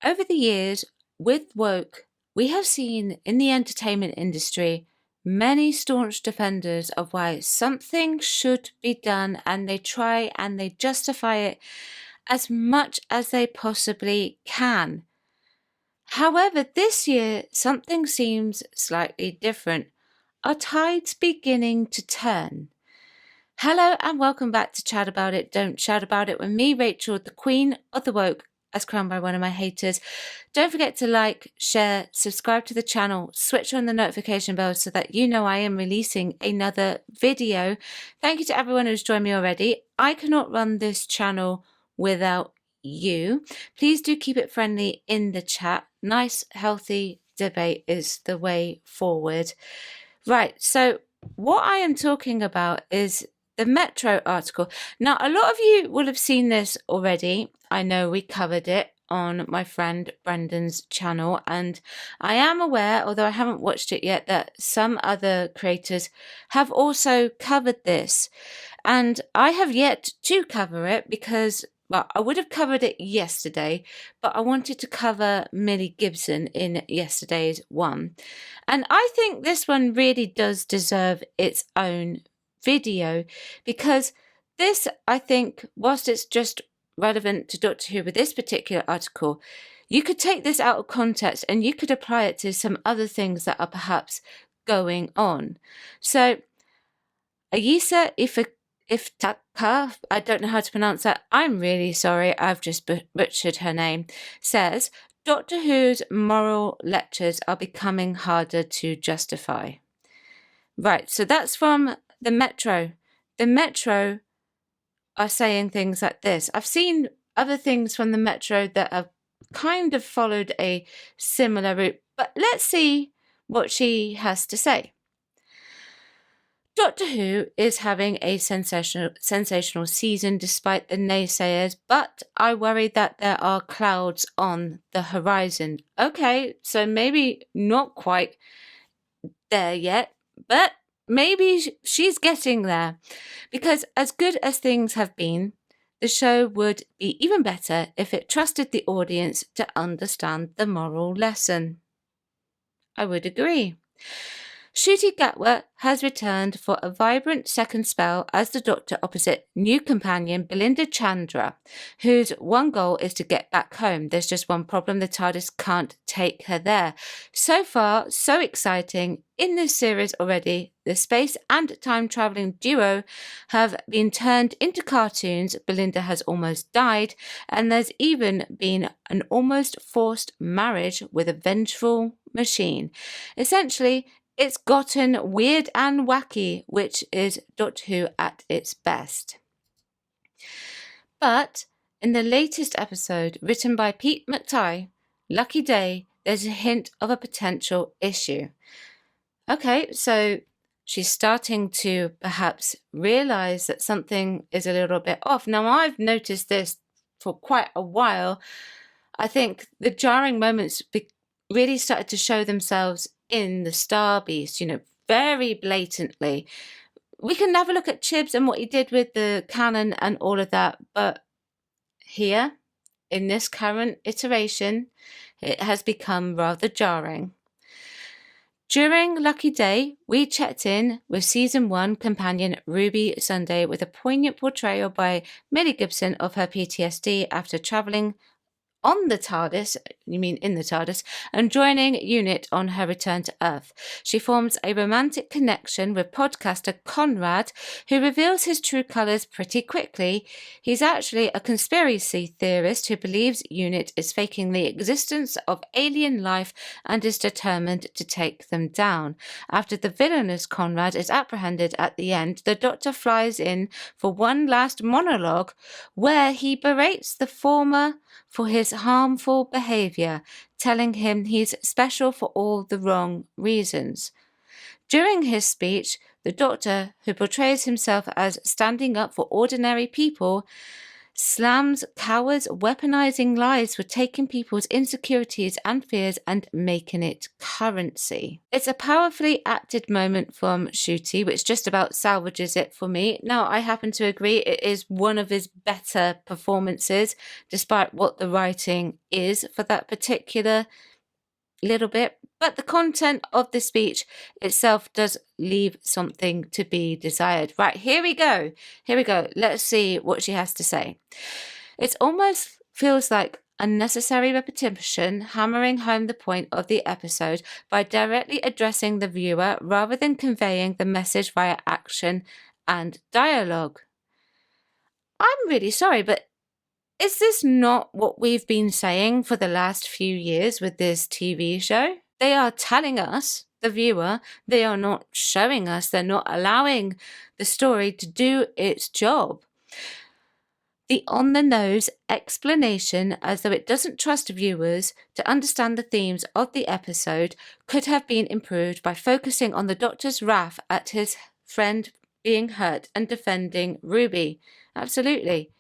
Over the years, with woke, we have seen in the entertainment industry many staunch defenders of why something should be done, and they try and they justify it as much as they possibly can. However, this year something seems slightly different. Are tides beginning to turn? Hello and welcome back to Chat About It, Don't Shout About It with me, Rachel, the Queen of the Woke, as crowned by one of my haters. Don't forget to like, share, subscribe to the channel, switch on the notification bell so that you know I am releasing another video. Thank you to everyone who's joined me already. I cannot run this channel without you. Please do keep it friendly in the chat. Nice, healthy debate is the way forward. Right, so what I am talking about is the Metro article. Now, a lot of you will have seen this already. I know we covered it on my friend Brendan's channel, and I am aware, although I haven't watched it yet, that some other creators have also covered this. And I have yet to cover it because, well, I would have covered it yesterday, but I wanted to cover Millie Gibson in yesterday's one. And I think this one really does deserve its own video because this, I think, whilst it's just relevant to Doctor Who with this particular article, you could take this out of context and you could apply it to some other things that are perhaps going on. So, Ayisa Iftaka, I don't know how to pronounce that. I'm really sorry, I've just butchered her name, says, Doctor Who's moral lectures are becoming harder to justify. Right, so that's from the Metro. The Metro are saying things like this. I've seen other things from the Metro that have kind of followed a similar route, but let's see what she has to say. Doctor Who is having a sensational season despite the naysayers, but I worry that there are clouds on the horizon. Okay, so maybe not quite there yet, but maybe she's getting there. Because as good as things have been, the show would be even better if it trusted the audience to understand the moral lesson. I would agree. Ncuti Gatwa has returned for a vibrant second spell as the Doctor opposite new companion Belinda Chandra, whose one goal is to get back home. There's just one problem, the TARDIS can't take her there. So far, so exciting. In this series already, the space and time-travelling duo have been turned into cartoons, Belinda has almost died, and there's even been an almost forced marriage with a vengeful machine. Essentially, it's gotten weird and wacky, which is Doctor Who at its best. But in the latest episode, written by Pete McTighe, Lucky Day, there's a hint of a potential issue. Okay, so she's starting to perhaps realise that something is a little bit off. Now, I've noticed this for quite a while. I think the jarring moments really started to show themselves in the Star Beast, very blatantly. We can have a look at Chibs and what he did with the canon and all of that, but here, in this current iteration, it has become rather jarring. During Lucky Day, we checked in with Season 1 companion Ruby Sunday with a poignant portrayal by Millie Gibson of her PTSD after travelling on the TARDIS, in the TARDIS, and joining UNIT on her return to Earth. She forms a romantic connection with podcaster Conrad, who reveals his true colours pretty quickly. He's actually a conspiracy theorist who believes UNIT is faking the existence of alien life and is determined to take them down. After the villainous Conrad is apprehended at the end, the Doctor flies in for one last monologue where he berates the former for his harmful behaviour, telling him he's special for all the wrong reasons. During his speech, the Doctor, who portrays himself as standing up for ordinary people, slams cowards weaponizing lies for taking people's insecurities and fears and making it currency. It's a powerfully acted moment from Ncuti, which just about salvages it for me. Now, I happen to agree it is one of his better performances, despite what the writing is for that particular little bit, but the content of the speech itself does leave something to be desired. Right, here we go. Let's see what she has to say. It almost feels like unnecessary repetition, hammering home the point of the episode by directly addressing the viewer rather than conveying the message via action and dialogue. I'm really sorry, but is this not what we've been saying for the last few years with this TV show? They are telling us, the viewer, they are not showing us, they're not allowing the story to do its job. The on-the-nose explanation, as though it doesn't trust viewers to understand the themes of the episode, could have been improved by focusing on the Doctor's wrath at his friend being hurt and defending Ruby. Absolutely.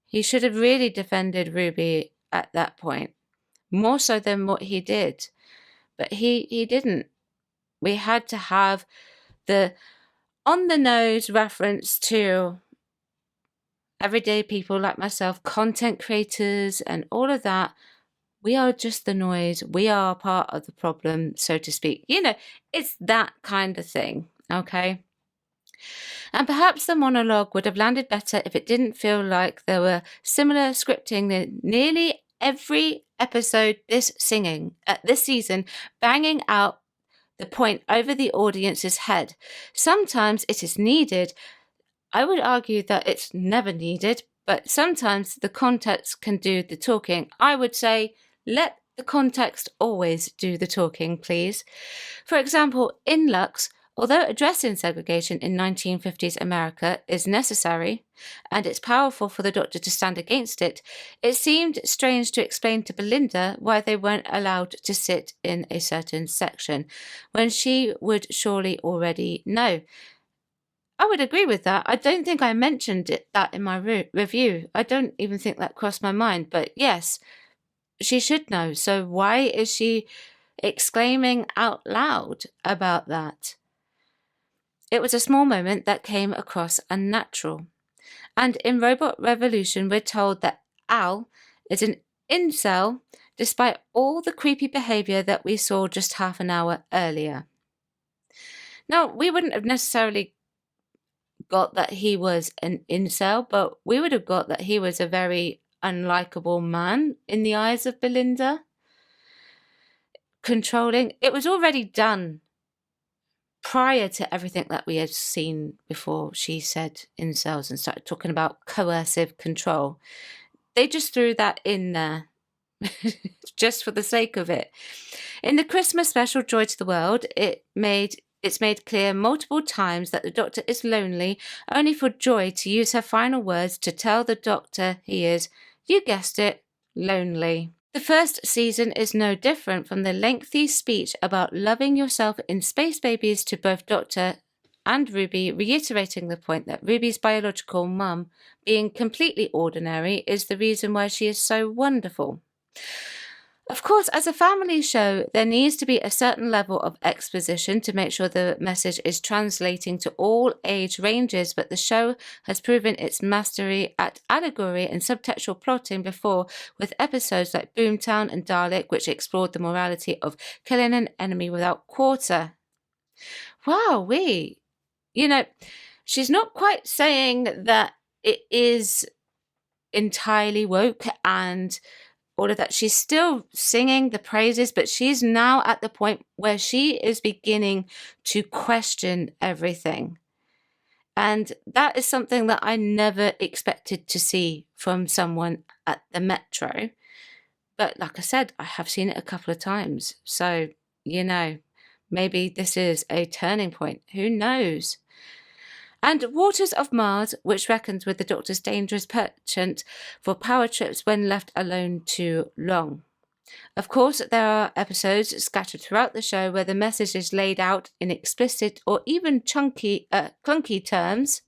He should have really defended Ruby at that point, more so than what he did. But he didn't. We had to have the on-the-nose reference to everyday people like myself, content creators and all of that. We are just the noise. We are part of the problem, so to speak. You know, it's that kind of thing, okay? And perhaps the monologue would have landed better if it didn't feel like there were similar scripting in nearly every episode this season, banging out the point over the audience's head. Sometimes it is needed. I would argue that it's never needed, but sometimes the context can do the talking. I would say, let the context always do the talking, please. For example, in Lux, although addressing segregation in 1950s America is necessary, and it's powerful for the Doctor to stand against it, it seemed strange to explain to Belinda why they weren't allowed to sit in a certain section, when she would surely already know. I would agree with that. I don't think I mentioned that in my review. I don't even think that crossed my mind, but yes, she should know. So why is she exclaiming out loud about that? It was a small moment that came across unnatural. And in Robot Revolution, we're told that Al is an incel, despite all the creepy behavior that we saw just half an hour earlier. Now, we wouldn't have necessarily got that he was an incel, but we would have got that he was a very unlikable man in the eyes of Belinda. Controlling. It was already done prior to everything that we had seen before she said incels and started talking about coercive control. They just threw that in there just for the sake of it. In the Christmas special Joy to the World, it's made clear multiple times that the Doctor is lonely, only for Joy to use her final words to tell the Doctor he is, you guessed it, lonely. The first season is no different from the lengthy speech about loving yourself in Space Babies to both Doctor and Ruby, reiterating the point that Ruby's biological mum, being completely ordinary, is the reason why she is so wonderful. Of course, as a family show, there needs to be a certain level of exposition to make sure the message is translating to all age ranges, but the show has proven its mastery at allegory and subtextual plotting before, with episodes like Boomtown and Dalek, which explored the morality of killing an enemy without quarter. Wow, she's not quite saying that it is entirely woke and all of that. She's still singing the praises, but she's now at the point where she is beginning to question everything. And that is something that I never expected to see from someone at the Metro. But like I said, I have seen it a couple of times. So, maybe this is a turning point. Who knows? And Waters of Mars, which reckons with the Doctor's dangerous penchant for power trips when left alone too long. Of course, there are episodes scattered throughout the show where the message is laid out in explicit or even clunky terms,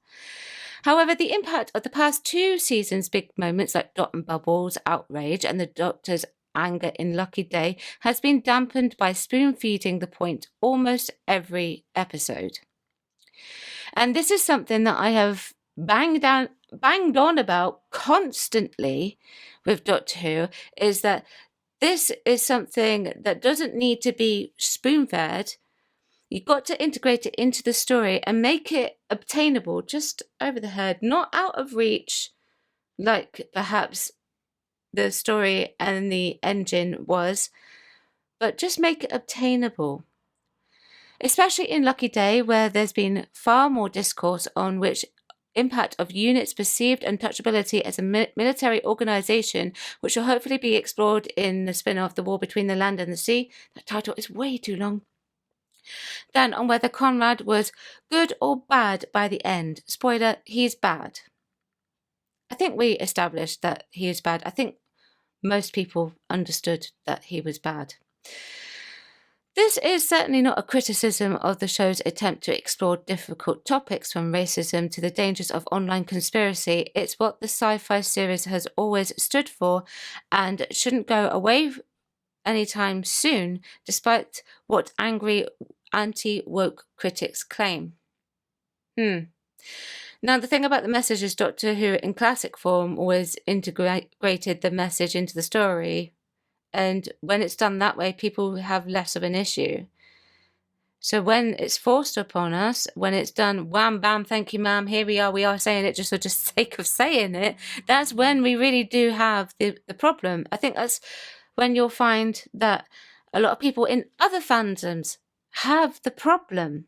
However, the impact of the past 2 seasons' big moments like Dot and Bubble's outrage and the Doctor's anger in Lucky Day has been dampened by spoon-feeding the point almost every episode. And this is something that I have banged on about constantly with Doctor Who, is that this is something that doesn't need to be spoon-fed. You've got to integrate it into the story and make it obtainable just over the head, not out of reach, like perhaps the story and the engine was, but just make it obtainable. Especially in Lucky Day, where there's been far more discourse on which impact of units' perceived untouchability as a military organisation, which will hopefully be explored in the spin-off The War Between the Land and the Sea. That title is way too long. Then on whether Conrad was good or bad by the end. Spoiler, he's bad. I think we established that he is bad. I think most people understood that he was bad. This is certainly not a criticism of the show's attempt to explore difficult topics from racism to the dangers of online conspiracy. It's what the sci-fi series has always stood for and shouldn't go away anytime soon, despite what angry anti-woke critics claim. Now, the thing about the message is Doctor Who in classic form always integrated the message into the story. And when it's done that way, people have less of an issue. So when it's forced upon us, when it's done, wham, bam, thank you, ma'am, here we are saying it just for just sake of saying it, that's when we really do have the problem. I think that's when you'll find that a lot of people in other fandoms have the problem.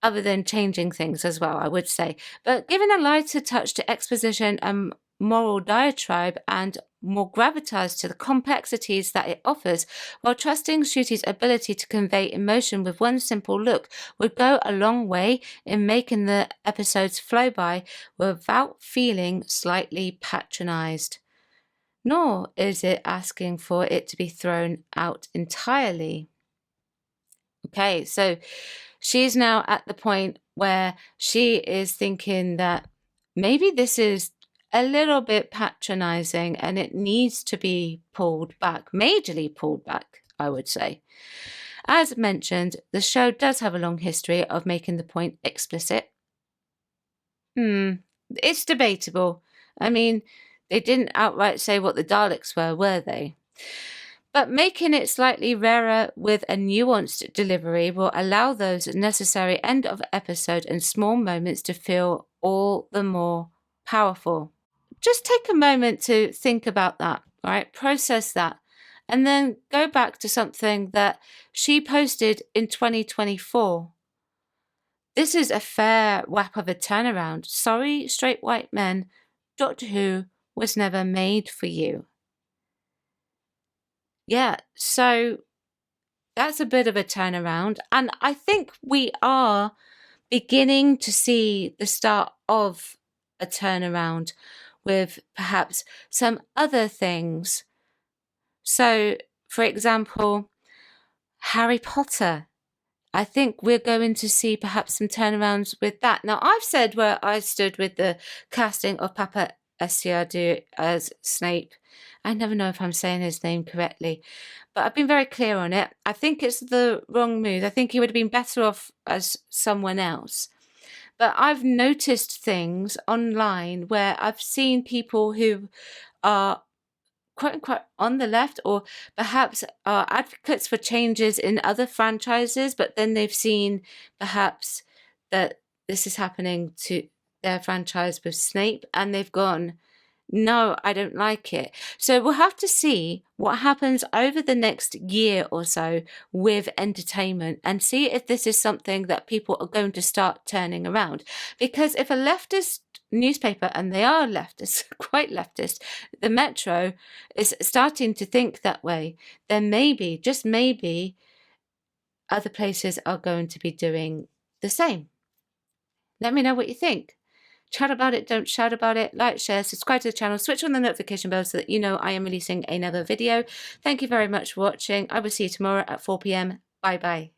Other than changing things as well, I would say. But giving a lighter touch to exposition and moral diatribe and more gravitas to the complexities that it offers, while trusting Ncuti's ability to convey emotion with one simple look would go a long way in making the episodes flow by without feeling slightly patronised. Nor is it asking for it to be thrown out entirely. Okay, so she's now at the point where she is thinking that maybe this is a little bit patronizing and it needs to be pulled back, majorly pulled back, I would say. As mentioned, the show does have a long history of making the point explicit. It's debatable. I mean, they didn't outright say what the Daleks were they? But making it slightly rarer with a nuanced delivery will allow those necessary end of episode and small moments to feel all the more powerful. Just take a moment to think about that, right? Process that. And then go back to something that she posted in 2024. This is a fair whap of a turnaround. Sorry, straight white men, Doctor Who was never made for you. Yeah, so that's a bit of a turnaround. And I think we are beginning to see the start of a turnaround with perhaps some other things. So, for example, Harry Potter. I think we're going to see perhaps some turnarounds with that. Now, I've said where I stood with the casting of Papa Essiadu as Snape. I never know if I'm saying his name correctly, but I've been very clear on it. I think it's the wrong move. I think he would have been better off as someone else. But I've noticed things online where I've seen people who are quote unquote on the left or perhaps are advocates for changes in other franchises, but then they've seen perhaps that this is happening to their franchise with Snape and they've gone, no, I don't like it. So we'll have to see what happens over the next year or so with entertainment and see if this is something that people are going to start turning around. Because if a leftist newspaper, and they are leftist, quite leftist, the Metro is starting to think that way, then maybe, just maybe, other places are going to be doing the same. Let me know what you think. Chat about it, don't shout about it. Like, share, subscribe to the channel, switch on the notification bell so that you know I am releasing another video. Thank you very much for watching. I will see you tomorrow at 4 p.m. Bye bye.